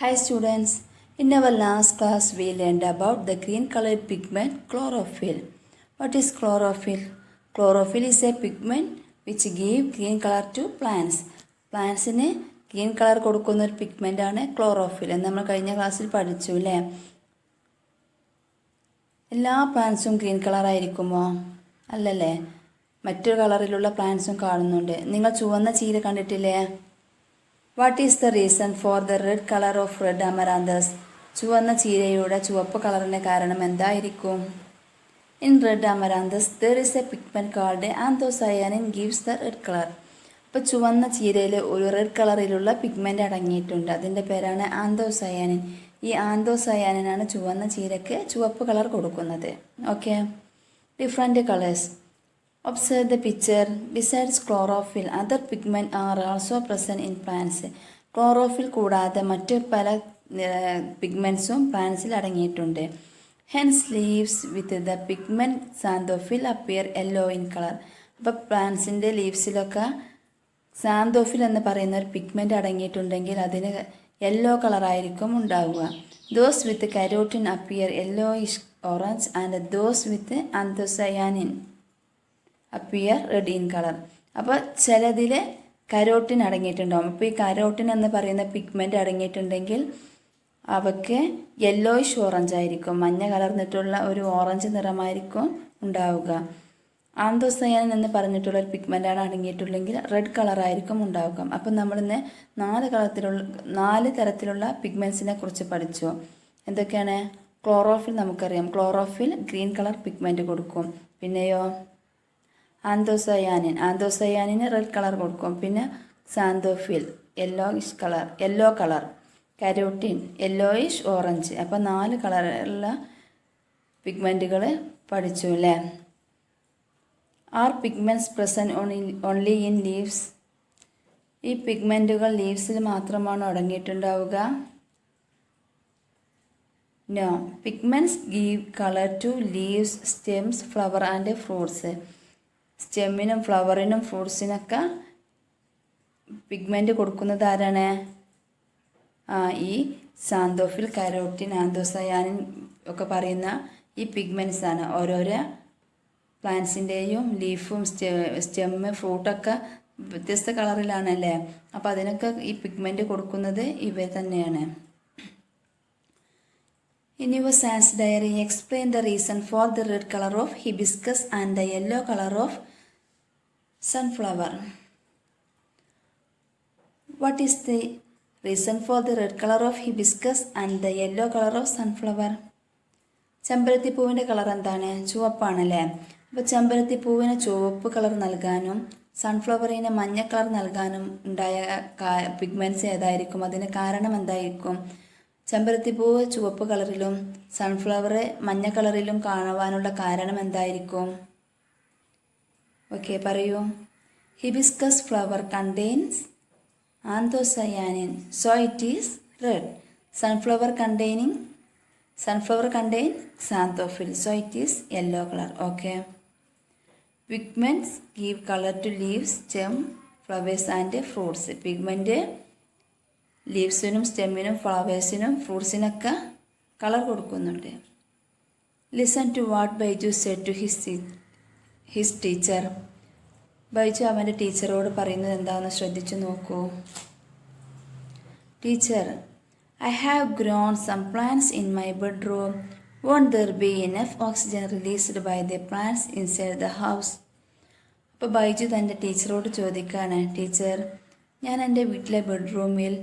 Hi students, in our last class we learned about the green colored pigment chlorophyll. What is chlorophyll? Chlorophyll is a pigment which gives green color to plants. പ്ലാന്റ്സിന് green colour കൊടുക്കുന്ന ഒരു pigment ആണ് chlorophyll എന്ന് നമ്മൾ കഴിഞ്ഞ ക്ലാസ്സിൽ പഠിച്ചു അല്ലേ. എല്ലാ പ്ലാന്റ്സും ഗ്രീൻ കളർ ആയിരിക്കുമോ? അല്ലല്ലേ, മറ്റൊരു കളറിലുള്ള പ്ലാന്റ്സും കാണുന്നുണ്ട്. നിങ്ങൾ ചുവന്ന ചീര കണ്ടിട്ടില്ലേ? What is the reason for the red color of red amaranthus? ചുവന്ന ചീരയുടെ ചുവപ്പ് കളറിന് കാരണം എന്തായിരിക്കും? In red amaranthus there is a pigment called anthocyanin gives the red color. അപ്പോൾ ചുവന്ന ചീരയിൽ ഒരു റെഡ് കളറിലുള്ള പിഗ്മെൻ്റ് അടങ്ങിയിട്ടുണ്ട്. അതിൻ്റെ പേരാണ് ആന്തോസയാനിൻ. ഈ ആന്തോസയാനിനാണ് ചുവന്ന ചീരയ്ക്ക് ചുവപ്പ് കളർ കൊടുക്കുന്നത്. Okay, different colours. Observe the picture. Besides chlorophyll, other pigments are also present in plants. Chlorophyll കൂടാതെ മറ്റ് പല പിഗ്മെൻറ്റ്സും പ്ലാന്റ്സിൽ അടങ്ങിയിട്ടുണ്ട്. Hence leaves with the pigment xanthophyll appear yellow in color. അപ്പോൾ പ്ലാന്റ്സിൻ്റെ ലീവ്സിലൊക്കെ സാന്തോഫിൽ എന്ന് പറയുന്ന ഒരു പിഗ്മെൻ്റ് അടങ്ങിയിട്ടുണ്ടെങ്കിൽ അതിന് യെല്ലോ കളറായിരിക്കും ഉണ്ടാവുക. Those with carotene appear yellowish orange and those with anthocyanin appear red in color. അപ്പോൾ ചിലതിൽ കരോട്ടിൻ അടങ്ങിയിട്ടുണ്ടാവും. അപ്പോൾ ഈ കരോട്ടിൻ എന്ന് പറയുന്ന പിഗ്മെൻ്റ് അടങ്ങിയിട്ടുണ്ടെങ്കിൽ അവയ്ക്ക് യെല്ലോയിഷ് ഓറഞ്ച് ആയിരിക്കും, മഞ്ഞ കലർന്നിട്ടുള്ള ഒരു ഓറഞ്ച് നിറമായിരിക്കും ഉണ്ടാവുക. ആന്തോസയാനിൻ എന്ന് പറഞ്ഞിട്ടുള്ള ഒരു പിഗ്മെൻ്റാണ് അടങ്ങിയിട്ടുള്ളെങ്കിൽ റെഡ് കളറായിരിക്കും ഉണ്ടാവുക. അപ്പം നമ്മളിന്ന് നാല് തരത്തിലുള്ള പിഗ്മെൻസിനെ കുറിച്ച് പഠിച്ചു. എന്തൊക്കെയാണ്? ക്ലോറോഫിൽ നമുക്കറിയാം, ക്ലോറോഫിൽ ഗ്രീൻ കളർ പിഗ്മെൻറ്റ് കൊടുക്കും. പിന്നെയോ ആന്തോസയാനിന് റെഡ് കളർ കൊടുക്കും. പിന്നെ xanthophyll yellow colour, carotene yellowish orange. അപ്പോൾ 4 കളറുള്ള പിഗ്മെൻറ്റുകൾ പഠിച്ചു അല്ലേ. Are pigments present only in leaves? ഈ പിഗ്മെൻറ്റുകൾ ലീവ്സിൽ മാത്രമാണോ അടങ്ങിയിട്ടുണ്ടാവുക? No, pigments give colour to leaves, stems, flower and fruits. സ്റ്റെമ്മിനും ഫ്ലവറിനും ഫ്രൂട്ട്സിനൊക്കെ പിഗ്മെൻറ്റ് കൊടുക്കുന്നത് ആരാണ്? ഈ സാന്തോഫിൽ, കരോട്ടിൻ, ആന്തോസയാനിൻ ഒക്കെ പറയുന്ന ഈ പിഗ്മെൻറ്റ്സ് ആണ്. ഓരോരോ പ്ലാന്റ്സിൻ്റെയും ലീഫും സ്റ്റെമ്മ് ഫ്രൂട്ടൊക്കെ വ്യത്യസ്ത കളറിലാണല്ലേ. അപ്പോൾ അതിനൊക്കെ ഈ പിഗ്മെൻറ്റ് കൊടുക്കുന്നത് ഇവ തന്നെയാണ്. In your science diary, explain the reason for the red color of hibiscus and the yellow color of sunflower. What is the reason for the red color of hibiscus and the yellow color of sunflower? ചെമ്പരത്തിപ്പൂവിൻ്റെ colour എന്താണ്? ചുവപ്പാണല്ലേ. അപ്പോൾ ചെമ്പരത്തിപ്പൂവിന് ചുവപ്പ് colour നൽകാനും സൺഫ്ലവറിന് മഞ്ഞ colour നൽകാനും ഉണ്ടായ pigments ഏതായിരിക്കും? അതിന് കാരണം എന്തായിരിക്കും? ചെമ്പരത്തിപ്പൂവ് ചുവപ്പ് കളറിലും സൺഫ്ലവർ മഞ്ഞ കളറിലും കാണുവാനുള്ള കാരണം എന്തായിരിക്കും? ഓക്കെ, പറയൂ. Hibiscus flower contains anthocyanin, so it is red. Sunflower contain xanthophyll, so it is yellow color. Okay. Pigments give color to leaves, stem, flowers and fruits. Pigment ലീവ്സിനും സ്റ്റെമ്മിനും ഫ്ലവേഴ്സിനും ഫ്രൂട്ട്സിനൊക്കെ കളർ കൊടുക്കുന്നുണ്ട്. Listen to what Baiju said to his teacher. Baiju അവൻ്റെ ടീച്ചറോട് പറയുന്നത് എന്താണെന്ന് ശ്രദ്ധിച്ചു നോക്കൂ. Teacher, I have grown some plants in my bedroom. Won't there be enough oxygen released by the plants inside the house? അപ്പോൾ ബൈജു തൻ്റെ ടീച്ചറോട് ചോദിക്കുകയാണ്, ടീച്ചർ, ഞാൻ എൻ്റെ വീട്ടിലെ ബെഡ്റൂമിൽ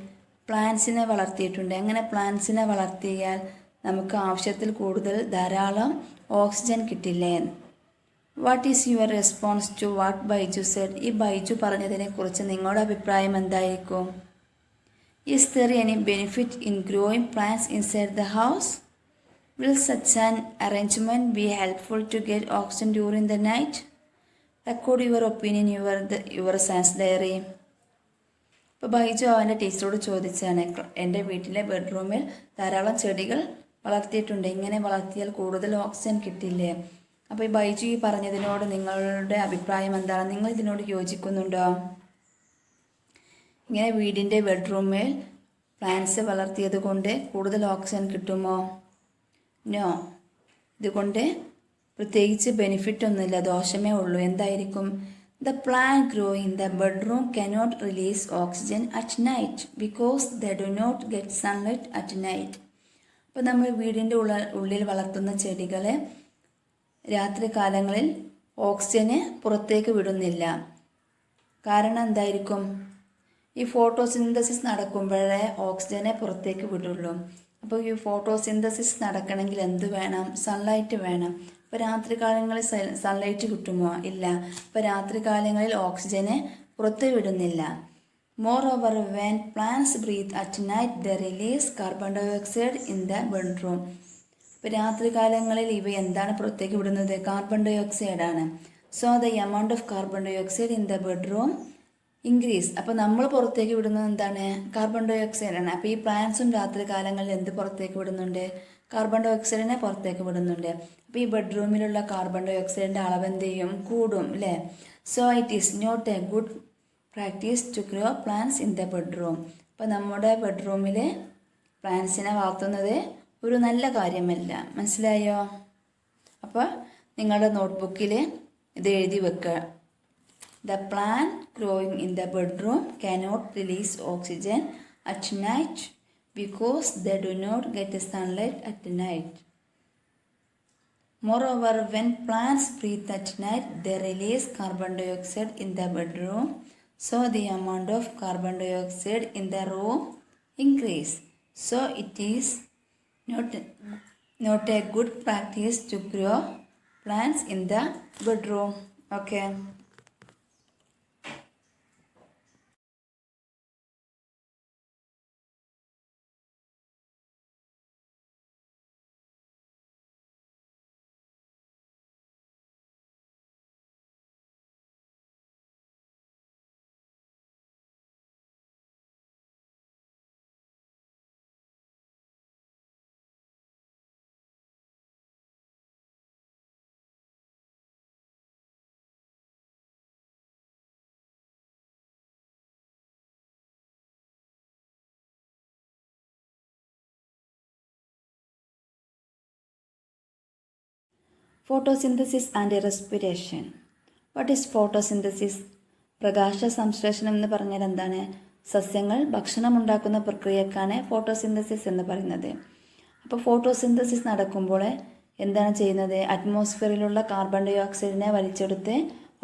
പ്ലാന്റ്സിനെ വളർത്തിയിട്ടുണ്ട്. അങ്ങനെ പ്ലാന്റ്സിനെ വളർത്തിയാൽ നമുക്ക് ആവശ്യത്തിൽ കൂടുതൽ ധാരാളം ഓക്സിജൻ കിട്ടില്ലേ? What is your response to what Baiju said? ഈ ബൈജു പറഞ്ഞതിനെക്കുറിച്ച് നിങ്ങളുടെ അഭിപ്രായം എന്തായിരിക്കും? Is there any benefit in growing plants inside the house? Will such an arrangement be helpful to get oxygen during the night? Record your opinion your science diary. ഇപ്പോൾ ബൈജു അവൻ്റെ ടീച്ചറോട് ചോദിച്ചാണ്, എൻ്റെ വീട്ടിലെ ബെഡ്റൂമിൽ ധാരാളം ചെടികൾ വളർത്തിയിട്ടുണ്ട്. ഇങ്ങനെ വളർത്തിയാൽ കൂടുതൽ ഓക്സിജൻ കിട്ടില്ലേ? അപ്പോൾ ഈ ബൈജു ഈ പറഞ്ഞതിനോട് നിങ്ങളുടെ അഭിപ്രായം എന്താണ്? നിങ്ങൾ ഇതിനോട് യോജിക്കുന്നുണ്ടോ? ഇങ്ങനെ വീടിൻ്റെ ബെഡ്റൂമിൽ പ്ലാന്റ്സ് വളർത്തിയത് കൊണ്ട് കൂടുതൽ ഓക്സിജൻ കിട്ടുമോ? നോ. ഇതുകൊണ്ട് പ്രത്യേകിച്ച് ബെനിഫിറ്റ് ഒന്നുമില്ല, ദോഷമേ ഉള്ളൂ. എന്തായിരിക്കും? The plant grow in the bedroom cannot release oxygen at night because they do not get sunlight at night. അപ്പോൾ നമ്മൾ വീടിൻ്റെ ഉള്ളിൽ വളർത്തുന്ന ചെടികളെ രാത്രി കാലങ്ങളിൽ ഓക്സിജന് പുറത്തേക്ക് വിടുന്നില്ല. കാരണം എന്തായിരിക്കും? ഈ ഫോട്ടോസിന്തസിസ് നടക്കുമ്പോഴേ ഓക്സിജനെ പുറത്തേക്ക് വിടുള്ളൂ. അപ്പോൾ ഈ ഫോട്ടോസിന്തസിസ് നടക്കണമെങ്കിൽ എന്ത് വേണം? സൺലൈറ്റ് വേണം. ഇപ്പോൾ രാത്രി കാലങ്ങളിൽ സൺലൈറ്റ് കിട്ടുമോ? ഇല്ല. ഇപ്പോൾ രാത്രി കാലങ്ങളിൽ ഓക്സിജനെ പുറത്ത് വിടുന്നില്ല. Moreover, when plants breathe at night, they release carbon dioxide in the bedroom. ഇപ്പോൾ രാത്രി കാലങ്ങളിൽ ഇവ എന്താണ് പുറത്തേക്ക് വിടുന്നത്? കാർബൺ ഡൈ ഓക്സൈഡാണ്. So the amount of carbon dioxide in the bedroom increase. അപ്പോൾ നമ്മൾ പുറത്തേക്ക് വിടുന്നത് എന്താണ്? കാർബൺ ഡൈ ഓക്സൈഡാണ്. അപ്പോൾ ഈ പ്ലാന്റ്സും രാത്രി കാലങ്ങളിൽ എന്ത് പുറത്തേക്ക് വിടുന്നുണ്ട്? കാർബൺ ഡൈ ഓക്സൈഡിനെ പുറത്തേക്ക് വിടുന്നുണ്ട്. അപ്പോൾ ഈ ബെഡ്റൂമിലുള്ള കാർബൺ ഡൈ ഓക്സൈഡിൻ്റെ അളവ് എന്ത് ചെയ്യും? കൂടും അല്ലേ? So it is not a good practice to grow plants in the bedroom. അപ്പോൾ നമ്മുടെ ബെഡ്റൂമിൽ പ്ലാന്റ്സിനെ വളർത്തുന്നത് ഒരു നല്ല കാര്യമല്ല. മനസ്സിലായോ? അപ്പോൾ നിങ്ങളുടെ നോട്ട്ബുക്കിൽ ഇത് എഴുതി വെക്കുക. The plant growing in the bedroom cannot release oxygen at night because they do not get sunlight at night. Moreover, when plants breathe at night, they release carbon dioxide in the bedroom, so the amount of carbon dioxide in the room increase. So it is not a good practice to grow plants in the bedroom. Okay. Photosynthesis and respiration. What is photosynthesis? പ്രകാശ സംശ്ലേഷണം എന്ന് പറഞ്ഞാൽ എന്താണ്? സസ്യങ്ങൾ ഭക്ഷണം ഉണ്ടാക്കുന്ന പ്രക്രിയക്കാണ് photosynthesis എന്ന് പറയുന്നത്. അപ്പോൾ ഫോട്ടോസിന്തസിസ് നടക്കുമ്പോൾ എന്താണ് ചെയ്യുന്നത്? അറ്റ്മോസ്ഫിയറിലുള്ള കാർബൺ ഡൈ ഓക്സൈഡിനെ വലിച്ചെടുത്ത്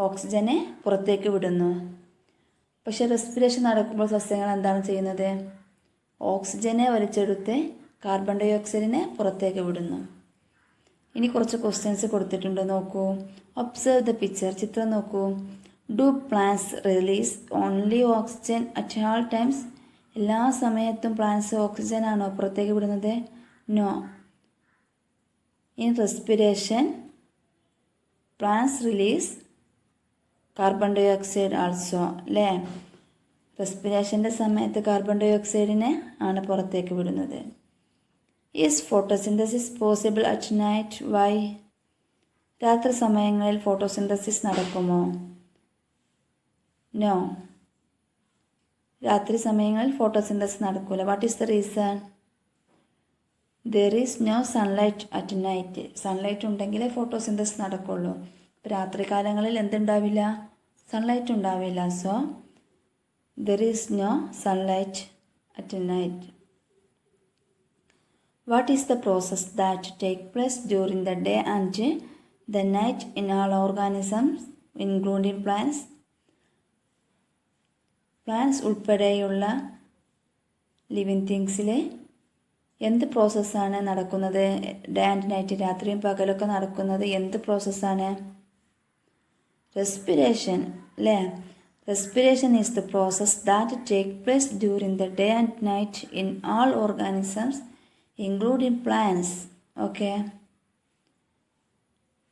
ഓക്സിജനെ പുറത്തേക്ക് വിടുന്നു. പക്ഷേ റെസ്പിറേഷൻ നടക്കുമ്പോൾ സസ്യങ്ങൾ എന്താണ് ചെയ്യുന്നത്? ഓക്സിജനെ വലിച്ചെടുത്ത് കാർബൺ ഡൈ ഓക്സൈഡിനെ പുറത്തേക്ക് വിടുന്നു. ഇനി കുറച്ച് ക്വസ്റ്റ്യൻസ് കൊടുത്തിട്ടുണ്ട്, നോക്കൂ. Observe the picture. ചിത്രം നോക്കൂ. Do plants release only oxygen at all times? എല്ലാ സമയത്തും പ്ലാന്റ്സ് ഓക്സിജൻ ആണോ പുറത്തേക്ക് വിടുന്നത്? No. In respiration plants release carbon dioxide also അല്ലേ? റെസ്പിറേഷൻ്റെ സമയത്ത് കാർബൺ ഡൈ ഓക്സൈഡിനെ ആണ് പുറത്തേക്ക് വിടുന്നത്. Is photosynthesis possible at night? Why? രാത്രി സമയങ്ങളിൽ ഫോട്ടോസിന്തസിസ് നടക്കുമോ? നോ. രാത്രി സമയങ്ങളിൽ ഫോട്ടോസിന്തസിസ് നടക്കില്ല. What is the reason? There is no sunlight at night. Sunlight ഉണ്ടെങ്കിലേ ഫോട്ടോസിന്തസിസ് നടക്കുള്ളൂ. രാത്രി കാലങ്ങളിൽ എന്തുണ്ടാവില്ല? സൺലൈറ്റ് ഉണ്ടാവില്ല. So there is no sunlight at night. What is the process that take place during the day and the night in all organisms, including plants? Plants ഉൾപ്പെടെയുള്ള living തിങ്സിൽ എന്ത് പ്രോസസ്സാണ് നടക്കുന്നത്? ഡേ ആൻഡ് നൈറ്റ്, രാത്രിയും പകലൊക്കെ നടക്കുന്നത് എന്ത് പ്രോസസ്സാണ്? റെസ്പിറേഷൻ അല്ലേ? Respiration is the process that take place during the day and night in all organisms including plants. Okay.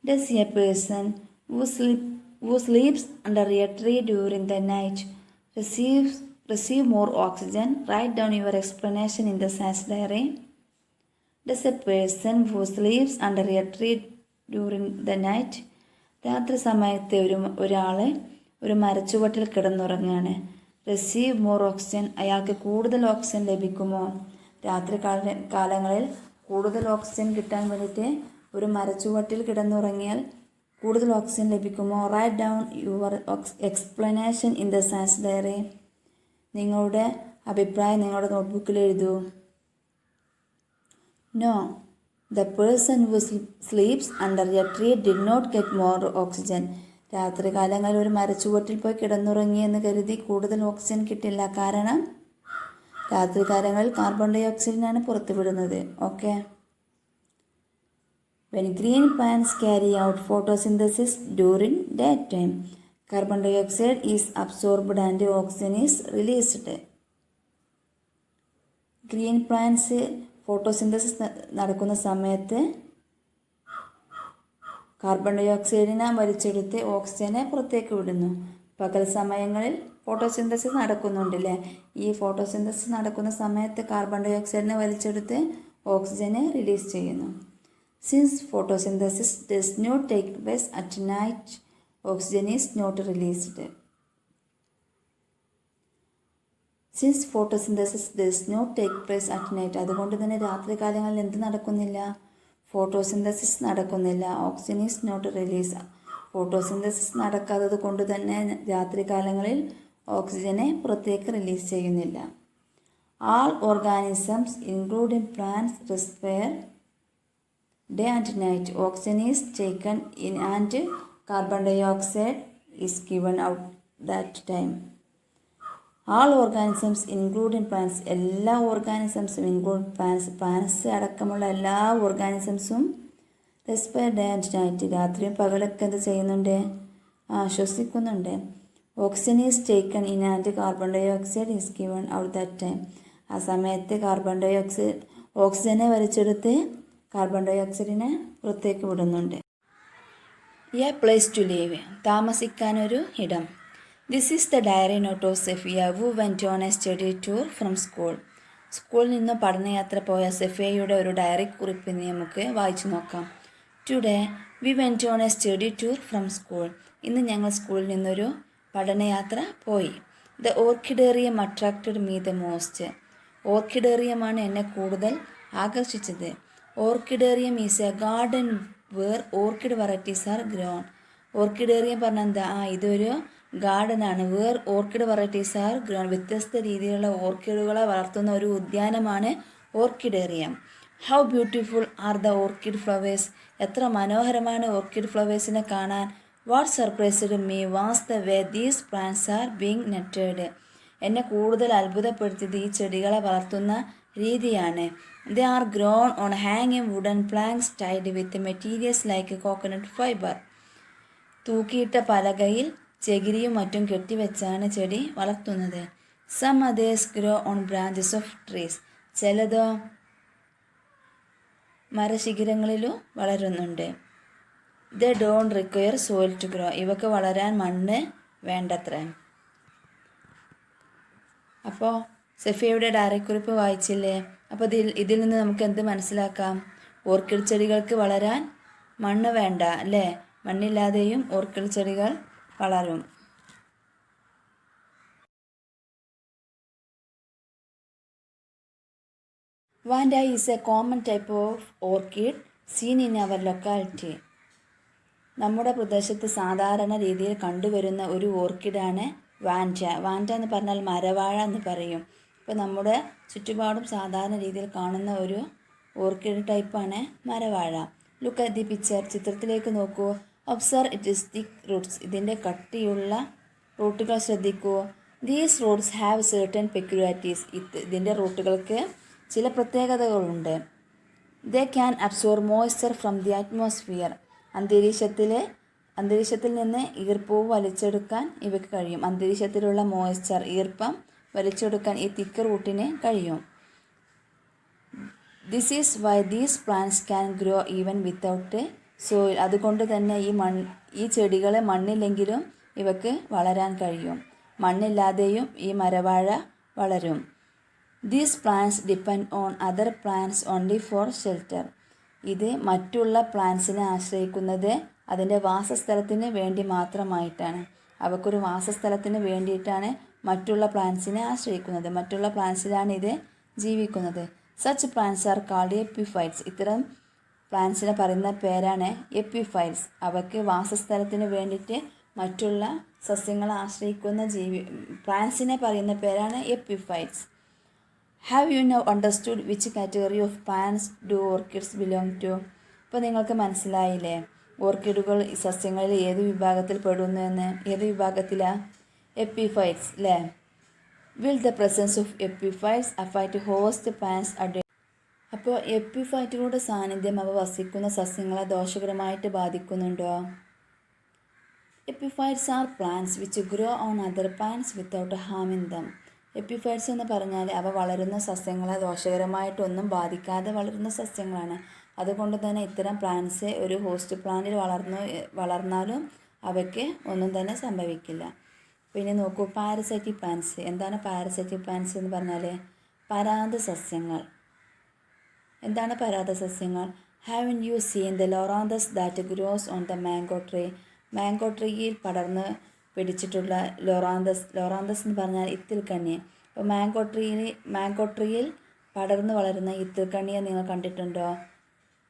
Does a person who sleeps under a tree during the night receive more oxygen? Write down your explanation in the science diary. Does a person who sleeps under a tree during the night? രാത്രി സമയത്ത് ഒരാൾ ഒരു മരച്ചുവട്ടിൽ കിടന്നുറങ്ങുകയാണ്. Receive more oxygen, അയാൾക്ക് കൂടുതൽ oxygen ലഭിക്കുമോ? രാത്രി കാലങ്ങളിൽ കൂടുതൽ ഓക്സിജൻ കിട്ടാൻ വേണ്ടിയിട്ട് ഒരു മരച്ചുവട്ടിൽ കിടന്നുറങ്ങിയാൽ കൂടുതൽ ഓക്സിജൻ ലഭിക്കുമോ? Write down your explanation in the science diary. നിങ്ങളുടെ അഭിപ്രായം നിങ്ങളുടെ നോട്ട്ബുക്കിൽ എഴുതൂ. No, the person who sleeps under a tree did not get more oxygen. രാത്രി കാലങ്ങളിൽ ഒരു മരച്ചുവട്ടിൽ പോയി കിടന്നുറങ്ങിയെന്ന് കരുതി കൂടുതൽ ഓക്സിജൻ കിട്ടില്ല. കാരണം രാത്രി കാലങ്ങളിൽ കാർബൺ ഡൈ ഓക്സൈഡിനാണ് പുറത്തുവിടുന്നത്. Okay. When green plants carry out photosynthesis during daytime, carbon dioxide is absorbed and oxygen is released. Green plants photosynthesis നടക്കുന്ന സമയത്ത് കാർബൺ ഡൈ ഓക്സൈഡിനെ വലിച്ചെടുത്ത് ഓക്സിജനെ പുറത്തേക്ക് വിടുന്നു. പകൽ സമയങ്ങളിൽ ഫോട്ടോസിന്തസിസ് നടക്കുന്നുണ്ടല്ലേ. ഈ ഫോട്ടോസിന്തസിസ് നടക്കുന്ന സമയത്ത് കാർബൺ ഡൈ ഓക്സൈഡിനെ വലിച്ചെടുത്ത് ഓക്സിജനെ റിലീസ് ചെയ്യുന്നു. Since photosynthesis does not take place at night, oxygen is not released. Since photosynthesis does not take place at night, അതുകൊണ്ട് തന്നെ രാത്രി കാലങ്ങളിൽ എന്ത് നടക്കുന്നില്ല? ഫോട്ടോസിന്തസിസ് നടക്കുന്നില്ല. Oxygen is not release. Photosynthesis നടക്കാത്തത് കൊണ്ട് തന്നെ രാത്രി കാലങ്ങളിൽ ഓക്സിജനെ പുറത്തേക്ക് റിലീസ് ചെയ്യുന്നില്ല. All organisms including plants respire day and night. Oxygen is taken in and carbon dioxide is given out that time. All organisms including plants, എല്ലാ ഓർഗാനിസംസും include plants അടക്കമുള്ള എല്ലാ ഓർഗാനിസംസും respire day and night, രാത്രിയും പകലൊക്കെ എന്ത് ചെയ്യുന്നുണ്ട്? ശ്വസിക്കുന്നുണ്ട്. Oxygen is taken in and carbon dioxide is given out that time. ആ സമയത്ത് കാർബൺ ഡയോക്സൈഡ് ഓക്സിജനെ വലിച്ചെടുത്ത് കാർബൺ ഡൈ ഓക്സൈഡിനെ പുറത്തേക്ക് വിടുന്നുണ്ട്. എ പ്ലേസ് ടു ലീവ്, താമസിക്കാനൊരു ഇടം. This is the diary note of Sefia who went on a study tour from school. സ്കൂളിൽ നിന്ന് പഠനയാത്ര പോയ സെഫിയയുടെ ഒരു ഡയറി കുറിപ്പ് നമുക്ക് വായിച്ചു നോക്കാം. Today we went on a study tour from school. ഇന്ന് ഞങ്ങൾ സ്കൂളിൽ നിന്നൊരു പഠനയാത്ര പോയി. The orchidarium attracted me the most. ഓർക്കിഡേറിയമാണ് എന്നെ കൂടുതൽ ആകർഷിച്ചത്. Orchidarium is a garden where orchid varieties are grown. ഓർക്കിഡേറിയം പറഞ്ഞാൽ എന്താ? ഇതൊരു ഗാർഡനാണ്. Where orchid varieties are grown. വ്യത്യസ്ത രീതിയിലുള്ള ഓർക്കിഡുകളെ വളർത്തുന്ന ഒരു ഉദ്യാനമാണ് orchidarium. How beautiful are the orchid flowers. എത്ര മനോഹരമാണ് ഓർക്കിഡ് ഫ്ലവേഴ്സിനെ കാണാൻ. What surprised me was the way these plants are being netted. എന്നെ കൂടുതൽ അത്ഭുതപ്പെടുത്തിയത് ഈ ചെടികളെ വളർത്തുന്ന രീതിയാണ്. They are grown on hanging wooden planks tied with materials like coconut fiber. തൂക്കിയിട്ട പലകയിൽ ചകിരിയും മറ്റും കെട്ടിവെച്ചാണ് ചെടി വളർത്തുന്നത്. Some others grow on branches of trees. ചിലതോ മരശിഖരങ്ങളിലും വളരുന്നുണ്ട്. They don't require soil to grow. ഇവക്ക് വളരാൻ മണ്ണ് വേണ്ടത്ര. അപ്പോൾ സെഫിയയുടെ ഡയറിക്കുറിപ്പ് വായിച്ചില്ലേ? അപ്പോൾ ഇതിൽ നിന്ന് നമുക്ക് എന്ത് മനസ്സിലാക്കാം? ഓർക്കിഡ് ചെടികൾക്ക് വളരാൻ മണ്ണ് വേണ്ട അല്ലേ? മണ്ണില്ലാതെയും ഓർക്കിഡ് ചെടികൾ വളരും. Vanda is a common type of orchid seen in our locality. നമ്മുടെ പ്രദേശത്ത് സാധാരണ രീതിയിൽ കണ്ടുവരുന്ന ഒരു ഓർക്കിഡാണ് വാൻഡ. വാൻഡ എന്ന് പറഞ്ഞാൽ മരവാഴ എന്ന് പറയും. ഇപ്പോൾ നമ്മുടെ ചുറ്റുപാടും സാധാരണ രീതിയിൽ കാണുന്ന ഒരു ഓർക്കിഡ് ടൈപ്പാണ് മരവാഴ. Look at the picture. ചിത്രത്തിലേക്ക് നോക്കൂ. Observe it is thick roots. ഇതിൻ്റെ കട്ടിയുള്ള റൂട്ടുകൾ ശ്രദ്ധിക്കൂ. These roots have certain peculiarities. ഇതിൻ്റെ റൂട്ടുകൾക്ക് ചില പ്രത്യേകതകളുണ്ട്. They can absorb moisture from the atmosphere. അന്തരീക്ഷത്തിൽ നിന്ന് ഈർപ്പവും വലിച്ചെടുക്കാൻ ഇവയ്ക്ക് കഴിയും. അന്തരീക്ഷത്തിലുള്ള മോയ്സ്ചർ, ഈർപ്പം വലിച്ചെടുക്കാൻ ഈ തിക്ക് റൂട്ടിന് കഴിയും. This is Y these plants can grow even without soil. അതുകൊണ്ട് തന്നെ ഈ ചെടികൾ മണ്ണില്ലെങ്കിലും ഇവയ്ക്ക് വളരാൻ കഴിയും. മണ്ണില്ലാതെയും ഈ മരവാഴ വളരും. These plants depend on other plants only for shelter. ഇത് മറ്റുള്ള പ്ലാന്റ്സിനെ ആശ്രയിക്കുന്നത് അതിൻ്റെ വാസസ്ഥലത്തിന് വേണ്ടി മാത്രമായിട്ടാണ്. അവക്കൊരു വാസസ്ഥലത്തിന് വേണ്ടിയിട്ടാണ് മറ്റുള്ള പ്ലാന്റ്സിനെ ആശ്രയിക്കുന്നത്. മറ്റുള്ള പ്ലാന്റ്സിലാണ് ഇത് ജീവിക്കുന്നത്. Such plants are called epiphytes. ഇത്തരം പ്ലാന്റ്സിനെ പറയുന്ന പേരാണ് എപ്പിഫൈറ്റ്സ്. അവയ്ക്ക് വാസസ്ഥലത്തിന് വേണ്ടിയിട്ട് മറ്റുള്ള സസ്യങ്ങളെ ആശ്രയിക്കുന്ന പ്ലാന്റ്സിനെ പറയുന്ന പേരാണ് epiphytes. Have you now understood which category of plants do orchids belong to? ഇപ്പോൾ നിങ്ങൾക്ക് മനസ്സിലായില്ലേ ഓർക്കിഡുകൾ സസ്യങ്ങളിൽ ഏത് വിഭാഗത്തിൽ പെടുന്നു എന്ന്? ഏത് വിഭാഗത്തിലാണ്? എപ്പിഫൈറ്റ്സ് അല്ലേ? Will the presence of epiphytes affect host plants add? അപ്പോൾ എപ്പിഫൈറ്റുകളുടെ സാന്നിധ്യം അവ വസിക്കുന്ന സസ്യങ്ങളെ ദോഷകരമായിട്ട് ബാധിക്കുന്നുണ്ടോ? Epiphytes are plants which grow on other plants without ഹാമിങ് ദം. എപ്പിഫൈറ്റ്സ് എന്ന് പറഞ്ഞാൽ അവ വളരുന്ന സസ്യങ്ങളെ ദോഷകരമായിട്ടൊന്നും ബാധിക്കാതെ വളരുന്ന സസ്യങ്ങളാണ്. അതുകൊണ്ട് തന്നെ ഇത്തരം പ്ലാന്റ്സ് ഒരു ഹോസ്റ്റ് പ്ലാന്റിൽ വളർന്നാലും അവയ്ക്ക് ഒന്നും തന്നെ സംഭവിക്കില്ല. പിന്നെ നോക്കൂ, പാരസൈറ്റിക് പ്ലാന്റ്സ്. എന്താണ് പാരസൈറ്റിക് പ്ലാന്റ്സ് എന്ന് പറഞ്ഞാൽ? പരാത സസ്യങ്ങൾ. എന്താണ് പരാത സസ്യങ്ങൾ? Haven't you seen the loranthus that grows on the mango tree? Mango ട്രീയിൽ പടർന്ന് പിടിച്ചിട്ടുള്ള ലോറാന്തസ് എന്ന് പറഞ്ഞാൽ ഇത്തിൽക്കണ്ണി. അപ്പോൾ മാംഗോ ട്രീയിൽ പടർന്ന് വളരുന്ന ഇത്തിൽക്കണ്ണിയെ നിങ്ങൾ കണ്ടിട്ടുണ്ടോ?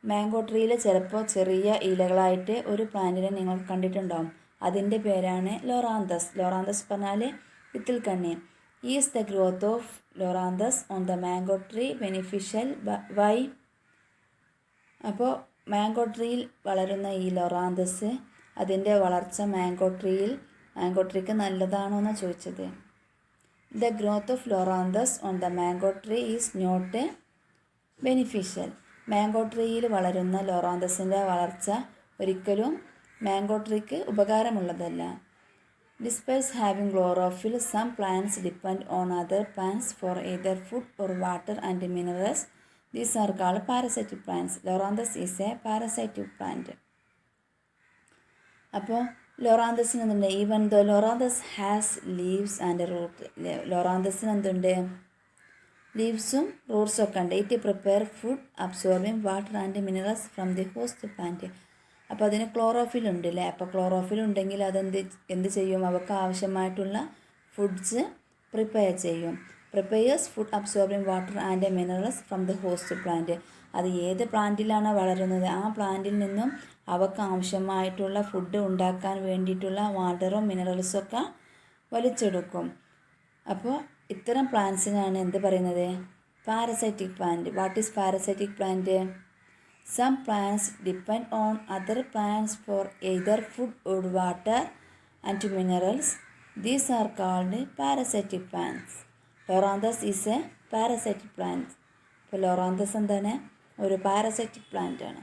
മാംഗോ ട്രീയിൽ ചിലപ്പോൾ ചെറിയ ഇലകളായിട്ട് ഒരു പ്ലാന്റിനെ നിങ്ങൾ കണ്ടിട്ടുണ്ടാവും. അതിൻ്റെ പേരാണ് ലോറാന്തസ്. ലോറാന്തസ് പറഞ്ഞാൽ ഇത്തിൽക്കണ്ണി. Is the growth of loranthus on the mango tree beneficial? Why? അപ്പോൾ മാംഗോ ട്രീയിൽ വളരുന്ന ഈ ലോറാന്തസ്, അതിൻ്റെ വളർച്ച മാംഗോ ട്രീക്ക് നല്ലതാണോ എന്നാണ് ചോദിച്ചത്. The growth of loranthus on the mango tree is not beneficial. Mango ട്രീയിൽ വളരുന്ന ലോറാന്തസിൻ്റെ വളർച്ച ഒരിക്കലും മാംഗോ ട്രീക്ക് ഉപകാരമുള്ളതല്ല. Despite having chlorophyll, some plants depend on other plants for either food or water and minerals. These are called parasitic plants. Loranthus is a parasitic plant. അപ്പോൾ ലോറാന്തസിന് എന്തുണ്ട്? Even though loranthus has leaves and root. ലോറാന്തസിന് എന്തുണ്ട്? ലീവ്സും റൂട്ട്സും ഒക്കെ ഉണ്ട്. It prepare food absorbing water and minerals from the host plant. അപ്പോൾ അതിന് ക്ലോറോഫിൽ ഉണ്ട് അല്ലേ? അപ്പോൾ ക്ലോറോഫിൽ ഉണ്ടെങ്കിൽ എന്ത് ചെയ്യും? അവർക്ക് ആവശ്യമായിട്ടുള്ള ഫുഡ്സ് പ്രിപ്പയർ ചെയ്യും. Prepares food absorbing water and minerals from the host plant. അത് ഏത് പ്ലാന്റിലാണ് വളരുന്നത് ആ പ്ലാന്റിൽ നിന്നും അവർക്ക് ആവശ്യമായിട്ടുള്ള ഫുഡ് ഉണ്ടാക്കാൻ വേണ്ടിയിട്ടുള്ള വാട്ടറും മിനറൽസും ഒക്കെ വലിച്ചെടുക്കും. അപ്പോൾ ഇത്തരം പ്ലാന്റ്സിനാണ് എന്ത് പറയുന്നത്? Parasitic plant. What is parasitic plant? Some plants depend on other plants for either food or water and minerals. These are called parasitic plants. Loranthus is a parasitic plant. അപ്പോൾ ലോറാന്തസ് എന്താണ്? ഒരു പാരസൈറ്റിക് പ്ലാന്റ് ആണ്.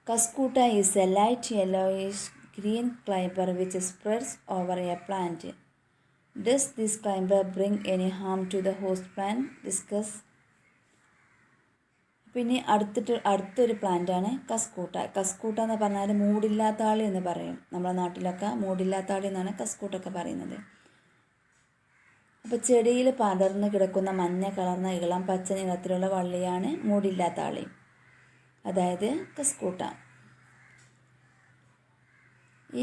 Cuscuta is a light yellowish green climber which spreads over a plant. Does this climber bring any harm to the host plant? Discuss. പിന്നെ അടുത്തൊരു പ്ലാന്റാണ് കസ്കൂട്ട. കസ്കൂട്ട എന്ന് പറഞ്ഞാൽ മൂടില്ലാത്താളി എന്ന് പറയും. നമ്മുടെ നാട്ടിലൊക്കെ മൂടില്ലാത്താളി എന്നാണ് കസ്കൂട്ടൊക്കെ പറയുന്നത്. അപ്പോൾ ചെടിയിൽ പടർന്ന് കിടക്കുന്ന മഞ്ഞ കളർന്ന ഇളം പച്ച നിറത്തിലുള്ള വള്ളിയാണ് മൂടില്ലാത്താളി, അതായത് കസ്കൂട്ട.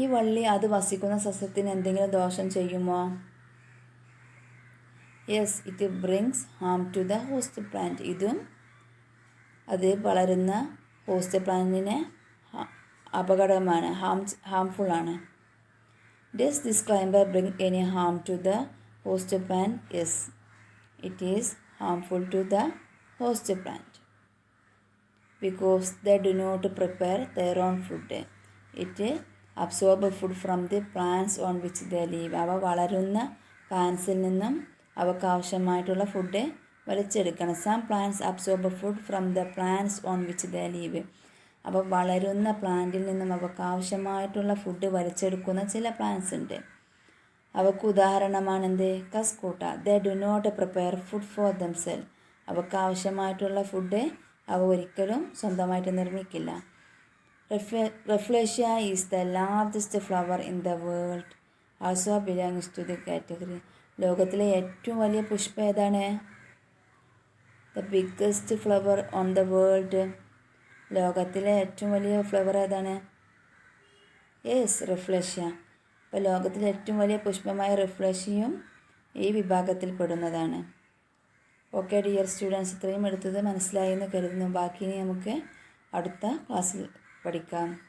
ഈ വള്ളി അത് വസിക്കുന്ന സസ്യത്തിന് എന്തെങ്കിലും ദോഷം ചെയ്യുമോ? Yes, it brings harm to the host plant. ഇതും അത് വളരുന്ന ഹോസ്റ്റ് പ്ലാന്റിന് അപകടമാണ്, ഹാംഫുള്ളാണ്. Does this climber bring any harm to the host plant? Yes, it is harmful to the host plant because they do not prepare their own food. It absorb food from the plants on which they live. അവ വളരുന്ന പ്ലാന്റ്സിൽ നിന്നും അവർക്ക് ആവശ്യമായിട്ടുള്ള food വലിച്ചെടുക്കണം. Some plants absorb food from the plants on which they leave. അപ്പോൾ വളരുന്ന പ്ലാന്റിൽ നിന്നും അവർക്ക് ആവശ്യമായിട്ടുള്ള ഫുഡ് വലിച്ചെടുക്കുന്ന ചില പ്ലാന്റ്സ് ഉണ്ട്. അവർക്ക് ഉദാഹരണമാണ് എന്ത്? Cuscuta. They do not prepare food for themself. അവർക്ക് ആവശ്യമായിട്ടുള്ള ഫുഡ് അവ ഒരിക്കലും സ്വന്തമായിട്ട് നിർമ്മിക്കില്ല. Rafflesia is the largest flower in the world, also belongs to the category. ലോകത്തിലെ ഏറ്റവും വലിയ പുഷ്പം ഏതാണ്? The biggest flower on the world. ലോകത്തിലെ ഏറ്റവും വലിയ ഫ്ലവർ ഏതാണ്? Yes, Rafflesia. അപ്പോൾ ലോകത്തിലെ ഏറ്റവും വലിയ പുഷ്പമായ റിഫ്ലക്ഷിയും ഈ വിഭാഗത്തിൽ പെടുന്നതാണ്. ഓക്കെ ഡിയർ സ്റ്റുഡൻസ്, ഇത്രയും എടുത്തത് മനസ്സിലായി എന്ന് കരുതുന്നു. ബാക്കി നമുക്ക് അടുത്ത ക്ലാസ്സിൽ പഠിക്കാം.